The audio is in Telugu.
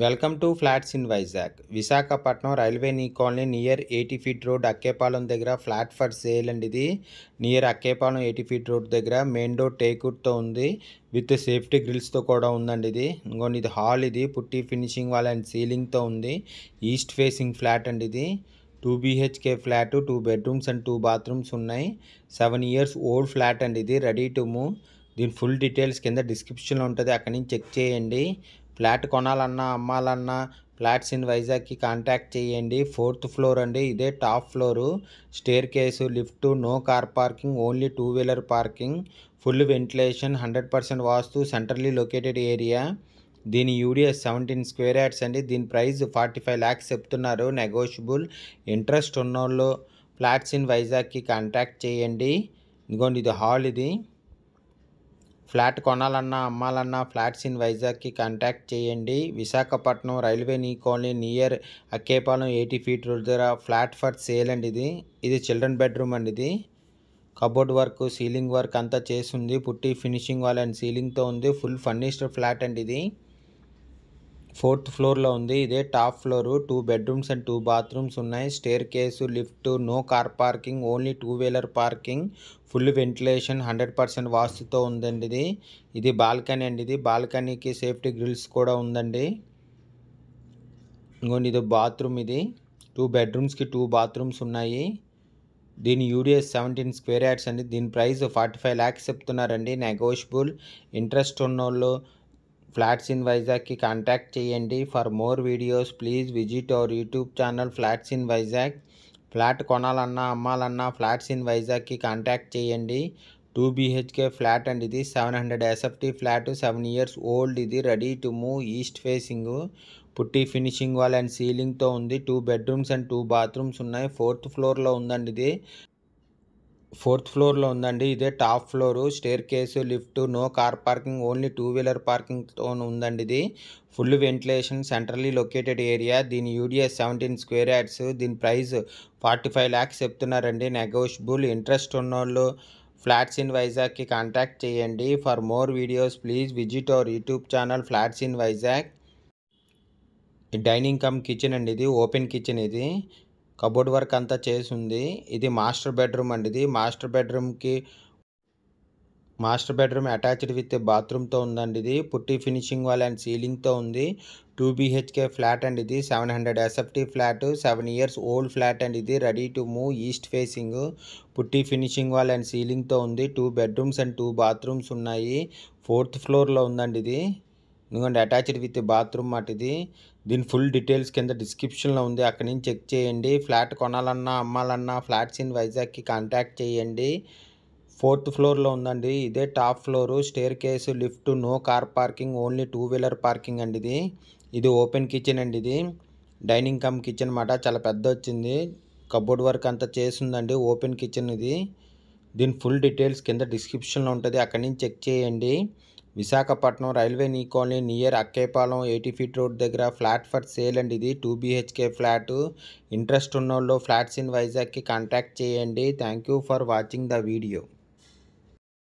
Welcome to flats in Vizag. Visakhapatnam railway నీ colony near 80 feet road Akkayyapalem దగ్గర ఫ్లాట్ ఫర్ సేల్ అండి. ఇది నియర్ అక్కేపాలెం 80 ఫీట్ రోడ్ దగ్గర మెయిన్ డోర్ టేక్వుడ్తో ఉంది, విత్ సేఫ్టీ గ్రిల్స్తో కూడా ఉందండి. ఇంకోండి ఇది హాల్, ఇది పుట్టి ఫినిషింగ్ వాల్ అండ్ సీలింగ్తో ఉంది. ఈస్ట్ ఫేసింగ్ ఫ్లాట్ అండి. ఇది 2 BHK flat, 2 bedrooms and 2 bathrooms ఉన్నాయి. 7 years ఓల్డ్ ఫ్లాట్ అండి. ఇది రెడీ టు మూవ్. దీని ఫుల్ డీటెయిల్స్ కింద డిస్క్రిప్షన్లో ఉంటుంది, అక్కడి నుంచి చెక్ చేయండి. ఫ్లాట్ కొనాలన్నా అమ్మాలన్నా ఫ్లాట్స్ ఇన్ వైజాగ్కి కాంటాక్ట్ చేయండి. 4th ఫ్లోర్ అండి, ఇదే top floor. Staircase, lift, no car parking, only 2-wheeler parking, full ventilation, 100% vastu, centrally located area. దీని యూడిఎస్ 17 స్క్వేర్ యార్డ్స్ అండి. దీని ప్రైస్ 45 lakhs చెప్తున్నారు, నెగోషియబుల్. ఇంట్రెస్ట్ ఉన్నోళ్ళు ఫ్లాట్స్ ఇన్ వైజాగ్కి కాంటాక్ట్ చేయండి. ఇదిగోండి ఇది హాల్. ఇది ఫ్లాట్ కొనాలన్నా అమ్మాలన్నా ఫ్లాట్స్ ఇన్ వైజాగ్కి కాంటాక్ట్ చేయండి. విశాఖపట్నం రైల్వే నీ colony near Akkayyapalem 80 feet road దగ్గర ఫ్లాట్ ఫర్ సేల్ అండి. ఇది చిల్డ్రన్ బెడ్రూమ్ అండి. ఇది కబోర్డ్ వర్క్, సీలింగ్ వర్క్ అంతా చేసింది. పుట్టి ఫినిషింగ్ వాల్ అండ్ సీలింగ్తో ఉంది. ఫుల్ ఫర్నిష్డ్ ఫ్లాట్ అండి. ఇది 4th ఫ్లోర్లో ఉంది, ఇదే top floor. 2 bedrooms and 2 bathrooms ఉన్నాయి. Staircase, lift, no car parking, only 2-wheeler parking, full ventilation, 100% వాస్తుతో ఉందండి. ఇది బాల్కనీ అండి. ఇది బాల్కనీకి సేఫ్టీ గ్రిల్స్ కూడా ఉందండి. ఇంకోండి ఇది బాత్రూమ్. ఇది 2 bedrooms-కి 2 bathrooms ఉన్నాయి. దీని యూడిఎస్ 17 స్క్వేర్ యార్డ్స్ అండి. దీని ప్రైస్ 45 lakhs చెప్తున్నారండి, నెగోషియబుల్. ఇంట్రెస్ట్ ఉన్నోళ్ళు ఫ్లాట్స్ ఇన్ వైజాగ్కి కాంటాక్ట్ చేయండి. For more videos please visit our YouTube channel flats in Vizag. Flat కొనాలన్నా అమ్మాలన్నా ఫ్లాట్స్ ఇన్ వైజాగ్కి కాంటాక్ట్ చేయండి. 2 BHK ఫ్లాట్ అండి. ఇది 700 SFT ఫ్లాట్, 7 years ఓల్డ్. ఇది ready to move, east facing, putty finishing wall and సీలింగ్తో ఉంది. 2 bedrooms అండ్ 2 bathrooms ఉన్నాయి. 4th ఫ్లోర్లో ఉందండి. ఇది 4th ఫ్లోర్లో ఉందండి. ఇదే top floor. Staircase, lift, no car parking, only 2-wheeler పార్కింగ్తో ఉందండి. ఇది full ventilation, centrally located area. దీని యూడిఎస్ 17 స్క్వేర్ యార్డ్స్. దీని ప్రైస్ 45 lakhs చెప్తున్నారండి, నెగోషియబుల్. ఇంట్రెస్ట్ ఉన్నోళ్ళు ఫ్లాట్స్ ఇన్ వైజాగ్కి కాంటాక్ట్ చేయండి. For more videos please visit our YouTube channel flats in Vizag. Dining cum kitchen అండి. ఇది ఓపెన్ కిచెన్. ఇది కబోర్డ్ వర్క్ అంతా చేసి ఉంది. ఇది మాస్టర్ బెడ్రూమ్ అండి. ఇది మాస్టర్ బెడ్రూమ్ అటాచ్డ్ విత్ బాత్రూమ్తో ఉందండి. ఇది పుట్టి ఫినిషింగ్ వాల్ అండ్ సీలింగ్తో ఉంది. 2 BHK ఫ్లాట్ అండి. ఇది 700 SFT flat, 7 years old flat అండి. ఇది ready to move, east facing, putty finishing wall and సీలింగ్తో ఉంది. 2 bedrooms అండ్ 2 bathrooms ఉన్నాయి. 4th ఫ్లోర్లో ఉందండి. ఇది ఎందుకంటే అటాచ్డ్ విత్ బాత్రూమ్ మాట. ఇది దీని ఫుల్ డీటెయిల్స్ కింద డిస్క్రిప్షన్లో ఉంది, అక్కడి నుంచి చెక్ చేయండి. ఫ్లాట్ కొనాలన్నా అమ్మాలన్నా ఫ్లాట్స్ ఇన్ వైజాగ్కి కాంటాక్ట్ చేయండి. 4th ఫ్లోర్లో ఉందండి. ఇదే top floor. Staircase, lift, no car parking, only 2-wheeler parking అండి. ఇది ఓపెన్ కిచెన్ అండి. ఇది డైనింగ్ కమ్ కిచెన్ మాట, చాలా పెద్ద వచ్చింది. కబోర్డ్ వర్క్ అంతా చేసిందండి. Open kitchen. ఇది దీని ఫుల్ డీటెయిల్స్ కింద డిస్క్రిప్షన్లో ఉంటుంది, అక్కడి నుంచి చెక్ చేయండి. విశాఖపట్నం రైల్వే నీ colony near Akkayyapalem 80 feet road దగ్గర ఫ్లాట్ ఫర్ సేల్ అండి. ఇది 2 BHK ఫ్లాట్. ఇంట్రెస్ట్ ఉన్నోళ్ళు ఫ్లాట్స్ ఇన్ వైజాగ్కి కాంటాక్ట్ చేయండి. Thank you for watching the video.